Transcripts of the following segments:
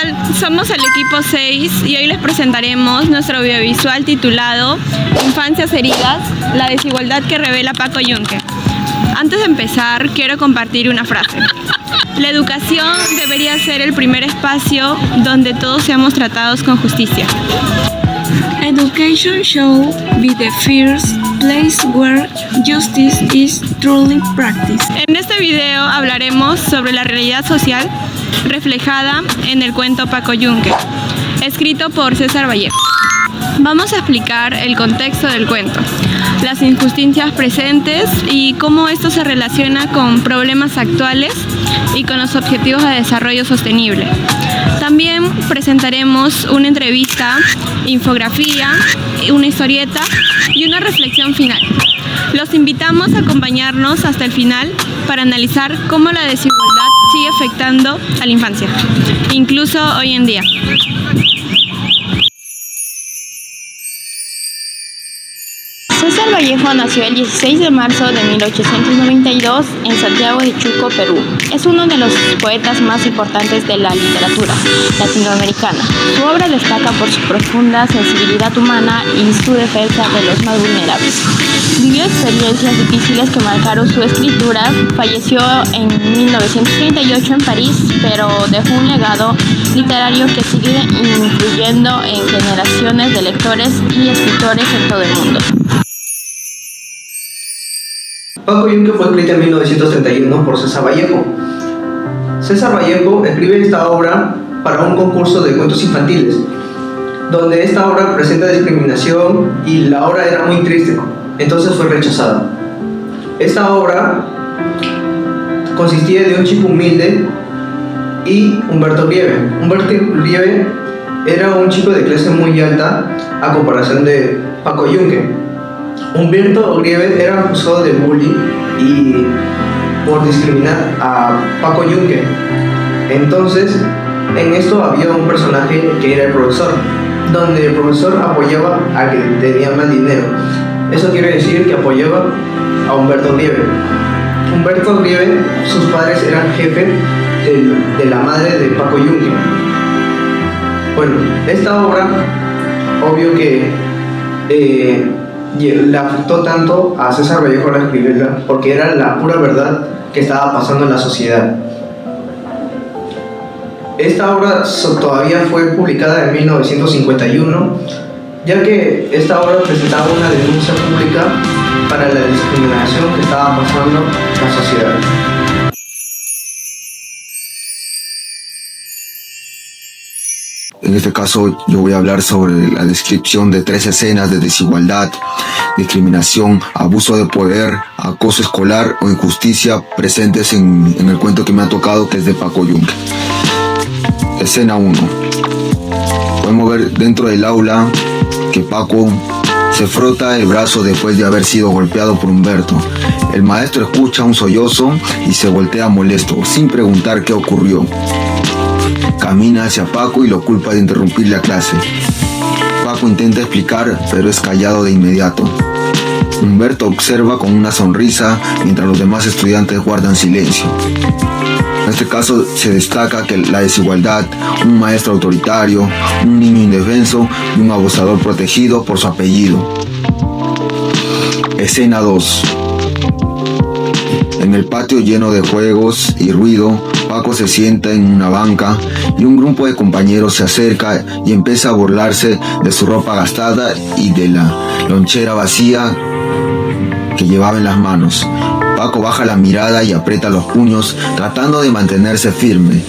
tal? Somos el equipo 6 y hoy les presentaremos nuestro audiovisual titulado Infancias heridas, la desigualdad que revela Paco Yunque. Antes de empezar, quiero compartir una frase. La educación debería ser el primer espacio donde todos seamos tratados con justicia. Education should be the first place where justice is truly practiced. En este video hablaremos sobre la realidad social reflejada en el cuento Paco Yunque, escrito por César Vallejo. Vamos a explicar el contexto del cuento, las injusticias presentes y cómo esto se relaciona con problemas actuales y con los objetivos de desarrollo sostenible. También presentaremos una entrevista, infografía, una historieta y una reflexión final. Los invitamos a acompañarnos hasta el final para analizar cómo la desigualdad sigue afectando a la infancia, incluso hoy en día. César Vallejo nació el 16 de marzo de 1892 en Santiago de Chuco, Perú. Es uno de los poetas más importantes de la literatura latinoamericana. Su obra destaca por su profunda sensibilidad humana y su defensa de los más vulnerables. Vivió experiencias difíciles que marcaron su escritura. Falleció en 1938 en París, pero dejó un legado literario que sigue influyendo en generaciones de lectores y escritores en todo el mundo. Paco Yunque fue escrita en 1931 por César Vallejo. César Vallejo escribe esta obra para un concurso de cuentos infantiles, donde esta obra presenta discriminación y la obra era muy triste, entonces fue rechazada. Esta obra consistía de un chico humilde y Humberto Grieve. Humberto Grieve era un chico de clase muy alta a comparación de Paco Yunque. Humberto Grieve era acusado de bullying y por discriminar a Paco Yunque. Entonces, en esto había un personaje que era el profesor, donde el profesor apoyaba a que tenía más dinero. Eso quiere decir que apoyaba a Humberto Grieve. Humberto Grieve, sus padres eran jefes de la madre de Paco Yunque. Bueno, esta obra, obvio que le afectó tanto a César Vallejo al escribirla porque era la pura verdad que estaba pasando en la sociedad. Esta obra todavía fue publicada en 1951, ya que esta obra presentaba una denuncia pública para la discriminación que estaba pasando en la sociedad. En este caso yo voy a hablar sobre la descripción de 3 escenas de desigualdad, discriminación, abuso de poder, acoso escolar o injusticia presentes en el cuento que me ha tocado, que es de Paco Yunque. Escena 1. Podemos ver dentro del aula que Paco se frota el brazo después de haber sido golpeado por Humberto. El maestro escucha un sollozo y se voltea molesto, sin preguntar qué ocurrió. Camina hacia Paco y lo culpa de interrumpir la clase. Paco intenta explicar, pero es callado de inmediato. Humberto observa con una sonrisa mientras los demás estudiantes guardan silencio. En este caso se destaca que la desigualdad, un maestro autoritario, un niño indefenso y un abusador protegido por su apellido. Escena 2. En el patio lleno de juegos y ruido, Paco se sienta en una banca y un grupo de compañeros se acerca y empieza a burlarse de su ropa gastada y de la lonchera vacía que llevaba en las manos. Paco baja la mirada y aprieta los puños tratando de mantenerse firme.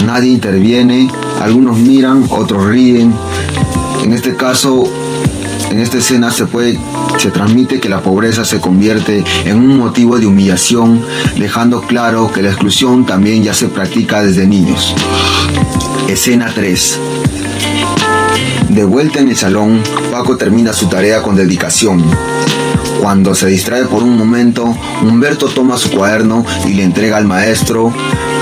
Nadie interviene, algunos miran, otros ríen. En este caso, en esta escena se transmite que la pobreza se convierte en un motivo de humillación, dejando claro que la exclusión también ya se practica desde niños. Escena 3. De vuelta en el salón, Paco termina su tarea con dedicación. Cuando se distrae por un momento, Humberto toma su cuaderno y le entrega al maestro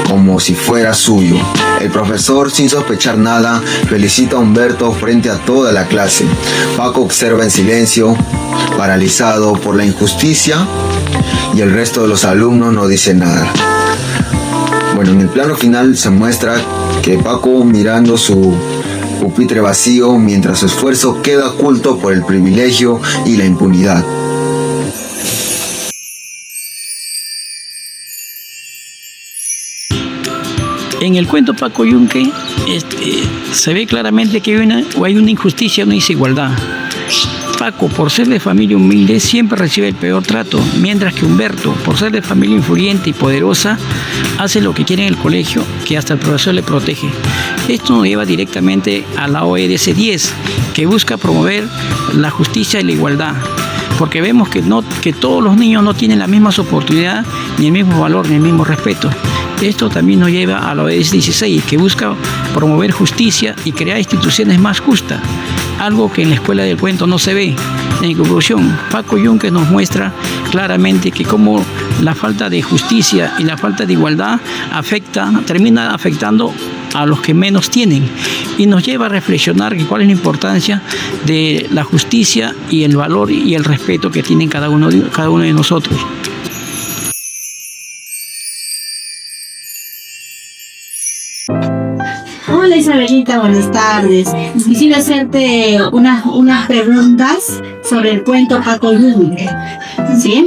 como si fuera suyo. El profesor, sin sospechar nada, felicita a Humberto frente a toda la clase. Paco observa en silencio, paralizado por la injusticia, y el resto de los alumnos no dice nada. Bueno, en el plano final se muestra que Paco mirando su pupitre vacío mientras su esfuerzo queda oculto por el privilegio y la impunidad. En el cuento Paco Yunque se ve claramente que hay una injusticia, una desigualdad. Paco, por ser de familia humilde, siempre recibe el peor trato, mientras que Humberto, por ser de familia influyente y poderosa, hace lo que quiere en el colegio, que hasta el profesor le protege. Esto nos lleva directamente a la ODS 10, que busca promover la justicia y la igualdad, porque vemos que todos los niños no tienen las mismas oportunidades, ni el mismo valor, ni el mismo respeto. Esto también nos lleva a la ODS 16, que busca promover justicia y crear instituciones más justas, algo que en la escuela del cuento no se ve. En conclusión, Paco Yunque nos muestra claramente que cómo la falta de justicia y la falta de igualdad termina afectando a los que menos tienen, y nos lleva a reflexionar cuál es la importancia de la justicia y el valor y el respeto que tienen cada uno de nosotros. Hola Isabelita, buenas tardes. Quisiera hacerte unas preguntas sobre el cuento Paco Yunque. ¿Sí?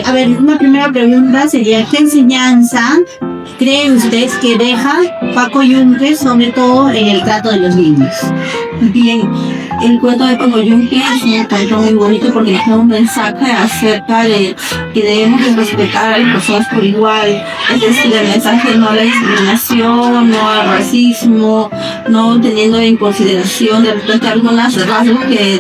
A ver, una primera pregunta sería: ¿qué enseñanza creen ustedes que deja Paco Yunque, sobre todo en el trato de los niños? Bien, el cuento de Paco Yunque es un cuento muy bonito porque nos da un mensaje acerca de que debemos de respetar a las personas por igual. Es decir, el mensaje no a la discriminación, no al racismo, no teniendo en consideración de repente algunas rasgos que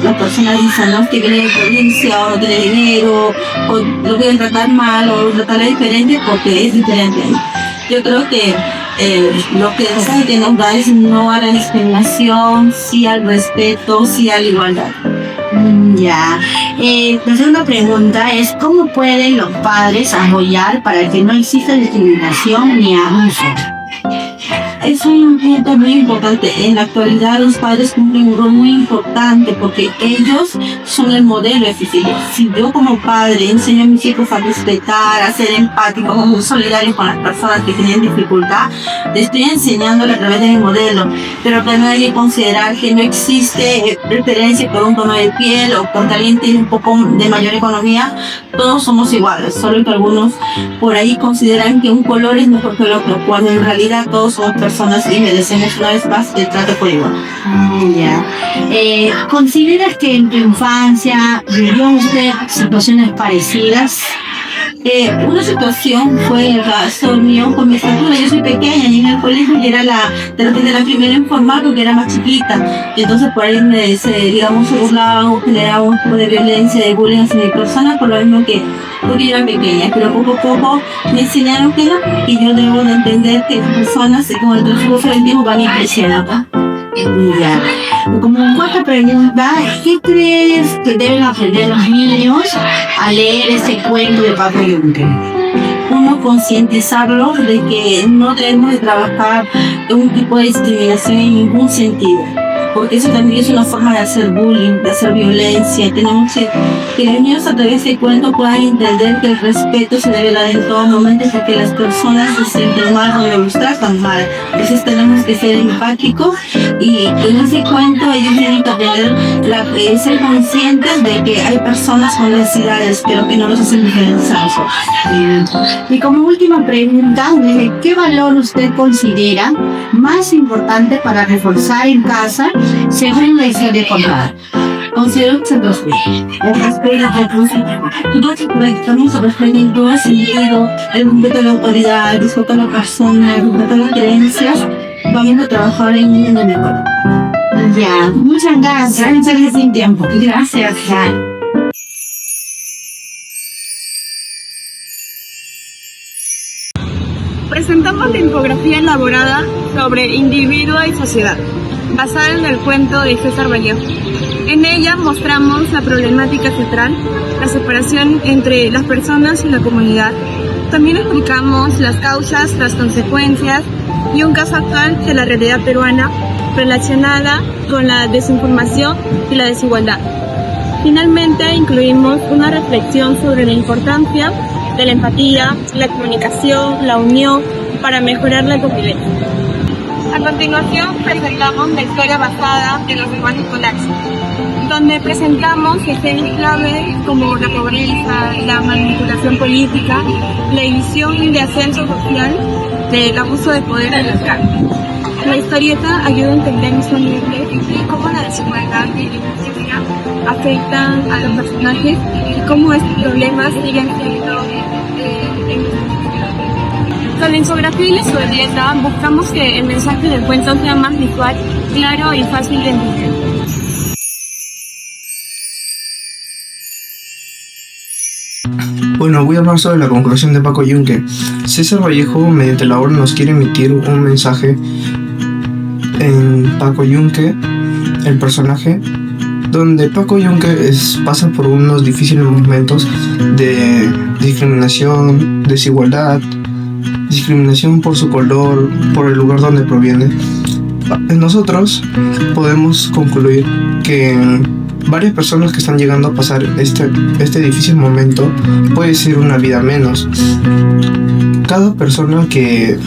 las personas dicen, ¿no?, que viene de provincia o no tiene dinero, o lo quieren tratar mal o tratarle diferente porque es diferente. Yo creo que lo que el que nos da es no a la discriminación, sí al respeto, sí a la igualdad. Ya. La segunda pregunta es: ¿cómo pueden los padres apoyar para que no exista discriminación ni abuso? Es un punto muy importante. En la actualidad los padres cumplen un rol muy importante porque ellos son el modelo de eficiencia. Si yo como padre enseño a mis hijos a respetar, a ser empáticos, a ser solidarios con las personas que tienen dificultad, les estoy enseñándole a través de mi modelo. Pero también hay que considerar que no existe preferencia por un tono de piel o por alguien tiene un poco de mayor economía. Todos somos iguales, solo que algunos por ahí consideran que un color es mejor que el otro, cuando en realidad todos somos personas y merecemos una vez más el trato por igual. Ya. ¿Consideras que en tu infancia vivió usted situaciones parecidas? Una situación fue el caso mío con mi estatura. Yo soy pequeña y en el colegio y era de repente la primera en formar porque era más chiquita. Y entonces por ahí se burlaban o generaban un poco de violencia, de bullying hacia mi persona, por lo mismo que porque yo era pequeña. Pero poco a poco me enseñaron que no, y yo debo de entender que las personas con el transcurso del tiempo van a ir creciendo. Ya. Como cuarta pregunta, ¿qué crees que deben aprender los niños al leer este cuento de Paco Yunque? Uno, concientizarlos de que no debemos de trabajar un tipo de discriminación en ningún sentido, porque eso también es una forma de hacer bullying, de hacer violencia. Tenemos que los niños a través de este cuento puedan entender que el respeto se debe dar en todo momento, porque las personas se sienten mal cuando los tratan mal. Entonces tenemos que ser empáticos y en ese cuento ellos tienen que aprender ser conscientes de que hay personas con necesidades, pero que no los hacen diferenciados. Y como última pregunta, ¿qué valor usted considera más importante para reforzar en casa según la historia de contar? Considero que son dos cosas. El respeto al prójimo. Nosotros proyectamos el respeto en todo sentido, el respeto a la autoridad, el respeto a la persona, el respeto a las creencias. Vamos a trabajar en un mundo mejor. Ya, muchas gracias. Muchas gracias sin tiempo. Gracias. Presentamos la infografía elaborada sobre individuo y sociedad, basada en el cuento de César Vallejo. En ella mostramos la problemática central, la separación entre las personas y la comunidad. También explicamos las causas, las consecuencias y un caso actual de la realidad peruana relacionada con la desinformación y la desigualdad. Finalmente incluimos una reflexión sobre la importancia de la empatía, la comunicación, la unión, para mejorar la convivencia. A continuación presentamos la historia basada en los hermanos Colapso, donde presentamos escenas clave como la pobreza, la manipulación política, la división de ascenso social, del abuso de poder en las calles. La historieta ayuda a entender visualmente cómo la desigualdad y la injusticia afectan a los personajes y cómo estos problemas siguen siendo con la infografía y la historieta buscamos que el mensaje del cuento sea más visual, claro y fácil de entender. Bueno, voy a hablar sobre la conclusión de Paco Yunque. César Vallejo, mediante la obra, nos quiere emitir un mensaje en Paco Yunque, el personaje, donde Paco Yunque pasa por unos difíciles momentos de discriminación, desigualdad, discriminación por su color, por el lugar donde proviene. Nosotros podemos concluir que varias personas que están llegando a pasar este difícil momento puede ser una vida menos. Cada persona que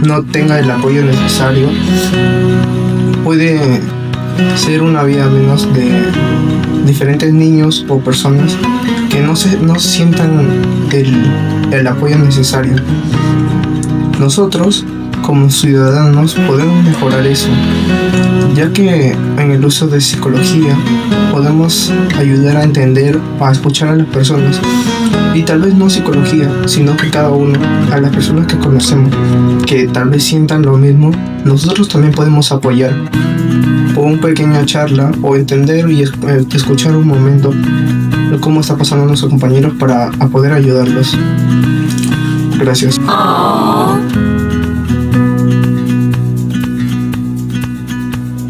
no tenga el apoyo necesario puede ser una vida menos de diferentes niños o personas que no sientan el apoyo necesario. Nosotros, como ciudadanos, podemos mejorar eso, ya que en el uso de psicología podemos ayudar a entender, a escuchar a las personas, y tal vez no psicología, sino que cada uno, a las personas que conocemos, que tal vez sientan lo mismo, nosotros también podemos apoyar por una pequeña charla o entender y escuchar un momento cómo está pasando a nuestros compañeros para poder ayudarlos. Gracias.